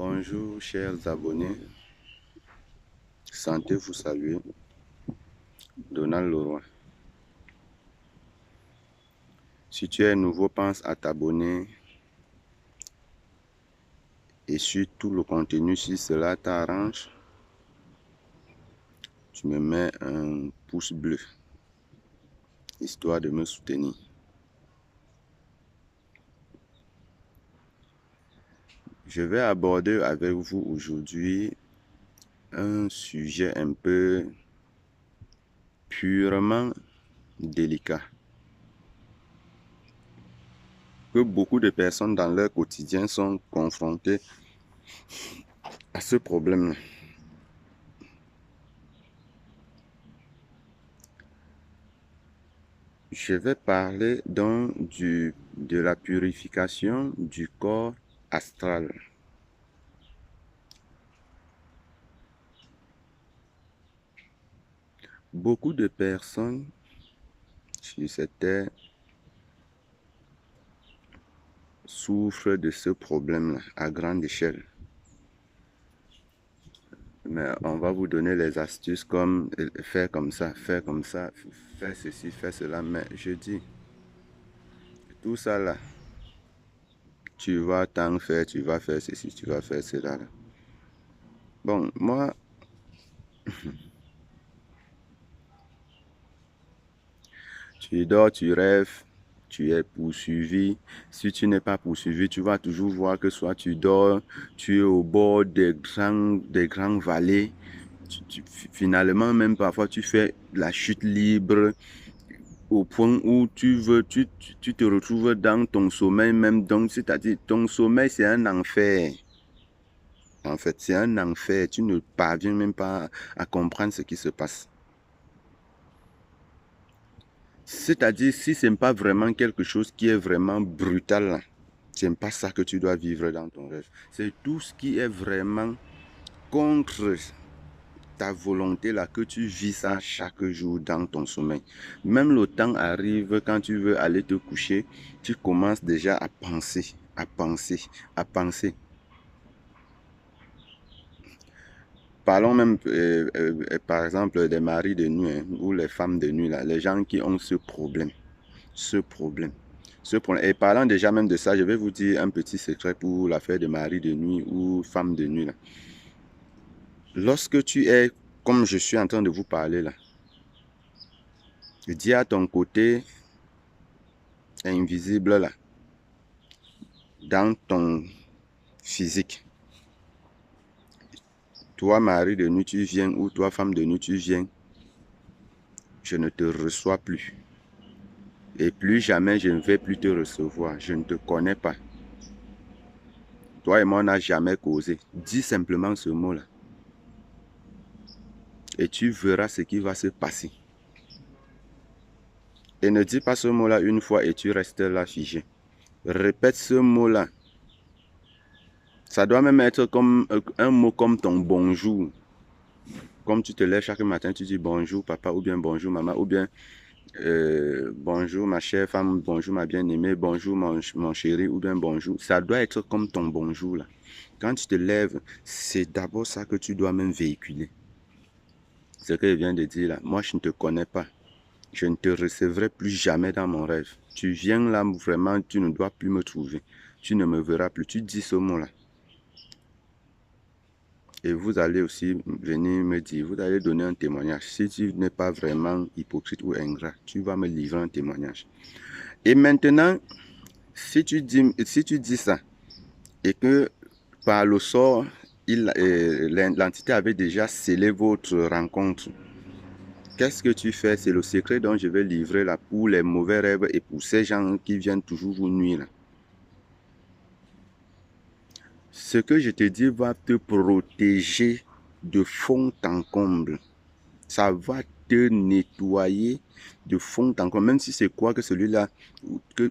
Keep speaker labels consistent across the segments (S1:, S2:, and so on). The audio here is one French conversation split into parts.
S1: Bonjour chers abonnés, santé vous saluer, Donald Leroy. Si tu es nouveau, pense à t'abonner et surtout le contenu, si cela t'arrange, tu me mets un pouce bleu, histoire de me soutenir. Je vais aborder avec vous aujourd'hui un sujet un peu purement délicat, que beaucoup de personnes dans leur quotidien sont confrontées à ce problème-là. Je vais parler donc de la purification du corps astral. Beaucoup de personnes sur cette terre souffrent de ce problème-là à grande échelle. Mais on va vous donner les astuces comme faire comme ça, faire ceci, faire cela. Mais je dis, tout ça là, tu vas t'en faire, tu vas faire ceci, tu vas faire cela là. Bon, moi, tu dors, tu rêves, tu es poursuivi. Si tu n'es pas poursuivi, tu vas toujours voir que soit tu dors, tu es au bord des grandes vallées. Finalement, même parfois, tu fais la chute libre au point où tu te retrouves dans ton sommeil même. Donc, c'est-à-dire, ton sommeil, c'est un enfer. En fait, c'est un enfer. Tu ne parviens même pas à comprendre ce qui se passe. C'est-à-dire, si ce n'est pas vraiment quelque chose qui est vraiment brutal, ce n'est pas ça que tu dois vivre dans ton rêve. C'est tout ce qui est vraiment contre ta volonté là que tu vis ça chaque jour dans ton sommeil. Même le temps arrive quand tu veux aller te coucher, tu commences déjà à penser, à penser, à penser. Parlons même, par exemple, des maris de nuit hein, ou les femmes de nuit, là, les gens qui ont ce problème. Ce problème. Et parlant déjà même de ça, je vais vous dire un petit secret pour l'affaire de mari de nuit ou femme de nuit. Là. Lorsque tu es, comme je suis en train de vous parler là, dis à ton côté invisible là, dans ton physique, toi mari de nuit tu viens ou toi femme de nuit tu viens, je ne te reçois plus. Et plus jamais je ne vais plus te recevoir, je ne te connais pas. Toi et moi on n'a jamais causé. Dis simplement ce mot-là. Et tu verras ce qui va se passer. Et ne dis pas ce mot-là une fois et tu restes là figé. Répète ce mot-là. Ça doit même être comme un mot comme ton bonjour. Comme tu te lèves chaque matin, tu dis bonjour papa ou bien bonjour maman ou bien bonjour ma chère femme, bonjour ma bien-aimée, bonjour mon chéri ou bien bonjour. Ça doit être comme ton bonjour là. Quand tu te lèves, c'est d'abord ça que tu dois même véhiculer. Ce que je viens de dire là, moi je ne te connais pas. Je ne te recevrai plus jamais dans mon rêve. Tu viens là, vraiment, tu ne dois plus me trouver. Tu ne me verras plus. Tu dis ce mot-là. Et vous allez aussi venir me dire, vous allez donner un témoignage. Si tu n'es pas vraiment hypocrite ou ingrat, tu vas me livrer un témoignage. Et maintenant, si tu dis ça, et que par le sort, l'entité avait déjà scellé votre rencontre, qu'est-ce que tu fais? C'est le secret dont je vais livrer là pour les mauvais rêves et pour ces gens qui viennent toujours vous nuire. Là. Ce que je te dis va te protéger de fond en comble. Ça va te nettoyer de fond en comble. Même si c'est quoi que celui-là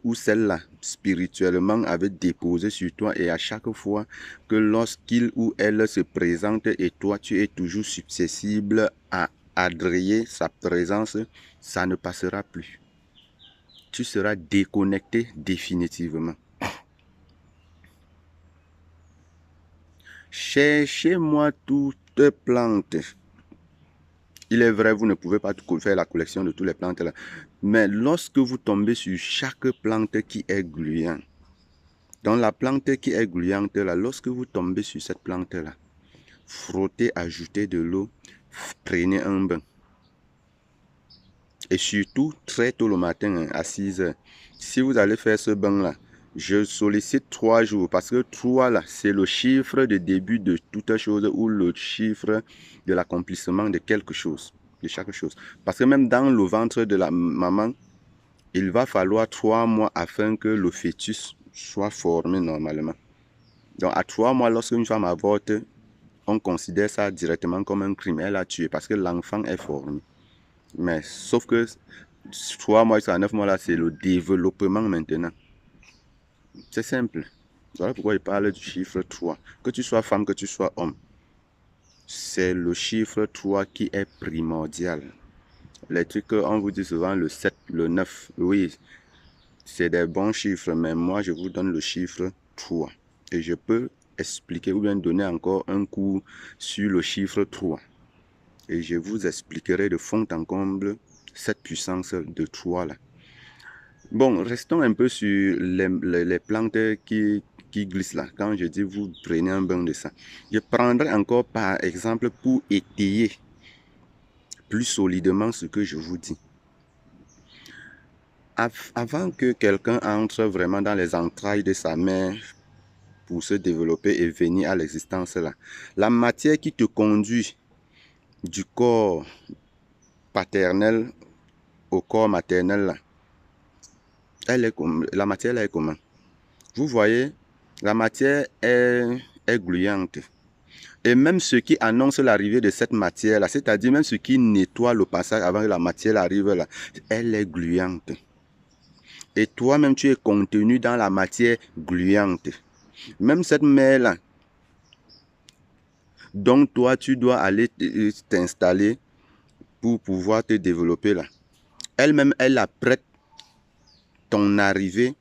S1: ou celle-là spirituellement avait déposé sur toi et à chaque fois que lorsqu'il ou elle se présente et toi tu es toujours susceptible à adhérer sa présence, ça ne passera plus. Tu seras déconnecté définitivement. Cherchez-moi toute plante. Il est vrai, vous ne pouvez pas faire la collection de toutes les plantes là. Mais lorsque vous tombez sur chaque plante qui est gluante, dans la plante qui est gluante là, lorsque vous tombez sur cette plante là, frottez, ajoutez de l'eau, prenez un bain. Et surtout, très tôt le matin, à 6 heures. Si vous allez faire ce bain là, je sollicite 3 jours parce que 3 là, c'est le chiffre de début de toute chose ou le chiffre de l'accomplissement de quelque chose, de chaque chose. Parce que même dans le ventre de la maman, il va falloir 3 mois afin que le fœtus soit formé normalement. Donc à 3 mois, lorsqu'une femme avorte, on considère ça directement comme un crime. Elle a tué parce que l'enfant est formé. Mais sauf que 3 mois jusqu'à 9 mois là, c'est le développement maintenant. C'est simple. Voilà pourquoi il parle du chiffre 3. Que tu sois femme, que tu sois homme. C'est le chiffre 3 qui est primordial. Les trucs on vous dit souvent le 7, le 9. Oui, c'est des bons chiffres, mais moi je vous donne le chiffre 3. Et je peux expliquer ou bien donner encore un cours sur le chiffre 3. Et je vous expliquerai de fond en comble cette puissance de 3 là. Bon, restons un peu sur les plantes qui glissent là. Quand je dis vous prenez un bain de ça. Je prendrai encore par exemple pour étayer plus solidement ce que je vous dis. Avant que quelqu'un entre vraiment dans les entrailles de sa mère pour se développer et venir à l'existence là, la matière qui te conduit du corps paternel au corps maternel là, la matière là est comment? Vous voyez, la matière est gluante. Et même ce qui annonce l'arrivée de cette matière là, c'est-à-dire même ce qui nettoie le passage avant que la matière arrive là, elle est gluante. Et toi-même, tu es contenu dans la matière gluante. Même cette mer là, donc toi, tu dois aller t'installer pour pouvoir te développer là. Elle-même, elle apprête ton arrivée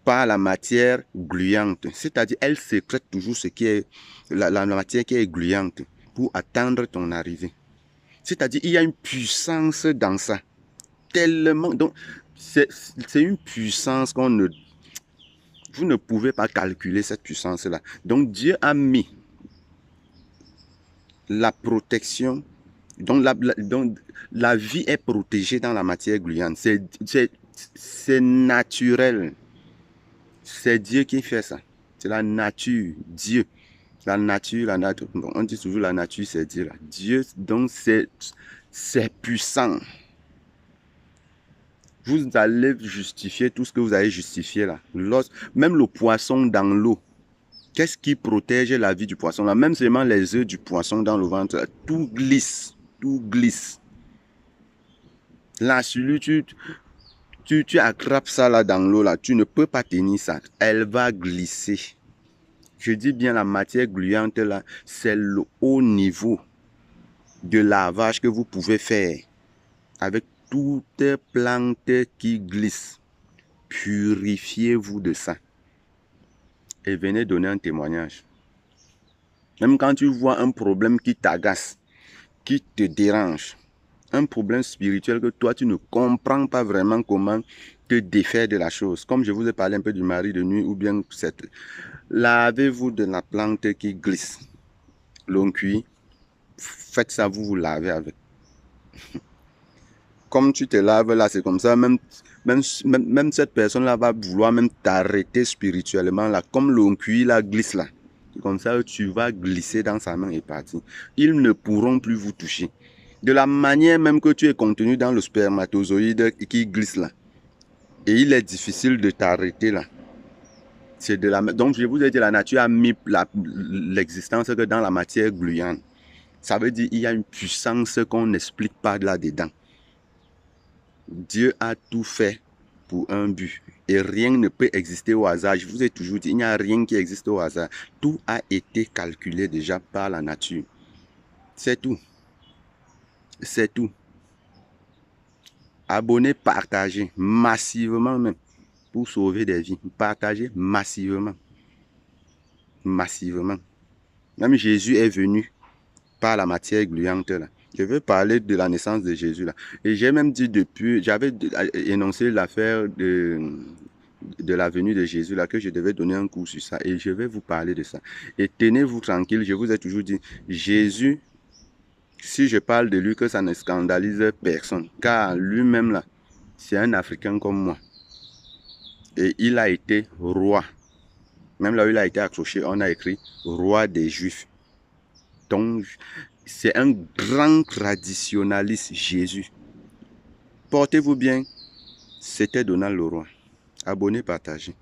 S1: par la matière gluante. C'est-à-dire, elle sécrète toujours ce qui est la matière qui est gluante pour attendre ton arrivée. C'est-à-dire, il y a une puissance dans ça. Tellement. Donc, c'est une puissance qu'on ne. Vous ne pouvez pas calculer cette puissance-là. Donc, Dieu a mis la protection. Donc, la vie est protégée dans la matière gluante. C'est naturel. C'est Dieu qui fait ça. C'est la nature, Dieu. La nature. Bon, on dit toujours la nature, c'est Dieu. Là. Dieu, donc c'est puissant. Vous allez justifier tout ce que vous avez justifié là. Même le poisson dans l'eau. Qu'est-ce qui protège la vie du poisson là? Même seulement les œufs du poisson dans le ventre, là, tout glisse. Tout glisse. Là, celui, tu attrapes ça là dans l'eau là, tu ne peux pas tenir ça. Elle va glisser. Je dis bien la matière gluante là, c'est le haut niveau de lavage que vous pouvez faire avec toutes plantes qui glissent. Purifiez-vous de ça. Et venez donner un témoignage. Même quand tu vois un problème qui t'agace, qui te dérange, un problème spirituel que toi tu ne comprends pas vraiment comment te défaire de la chose. Comme je vous ai parlé un peu du mari de nuit ou bien lavez-vous de la plante qui glisse. L'on cuit, faites ça, vous lavez avec. Comme tu te laves là, c'est comme ça, même cette personne-là va vouloir même t'arrêter spirituellement là, comme l'on cuit là, glisse là. Comme ça, tu vas glisser dans sa main et partir. Ils ne pourront plus vous toucher. De la manière même que tu es contenu dans le spermatozoïde qui glisse là. Et il est difficile de t'arrêter là. Donc je vous ai dit, la nature a mis l'existence que dans la matière gluante. Ça veut dire qu'il y a une puissance qu'on n'explique pas là-dedans. Dieu a tout fait pour un but. Et rien ne peut exister au hasard. Je vous ai toujours dit, il n'y a rien qui existe au hasard. Tout a été calculé déjà par la nature. C'est tout. C'est tout. Abonnez, partagez massivement même pour sauver des vies. Partagez massivement. Massivement. Même Jésus est venu par la matière gluante là. Je veux parler de la naissance de Jésus là. Et j'ai même dit depuis, j'avais énoncé l'affaire de la venue de Jésus là, que je devais donner un cours sur ça. Et je vais vous parler de ça. Et tenez-vous tranquille, je vous ai toujours dit, Jésus, si je parle de lui, que ça ne scandalise personne. Car lui-même là, c'est un Africain comme moi. Et il a été roi. Même là où il a été accroché, on a écrit roi des Juifs. Donc, c'est un grand traditionnaliste, Jésus. Portez-vous bien. C'était Donald Leroy. Abonnez, partagez.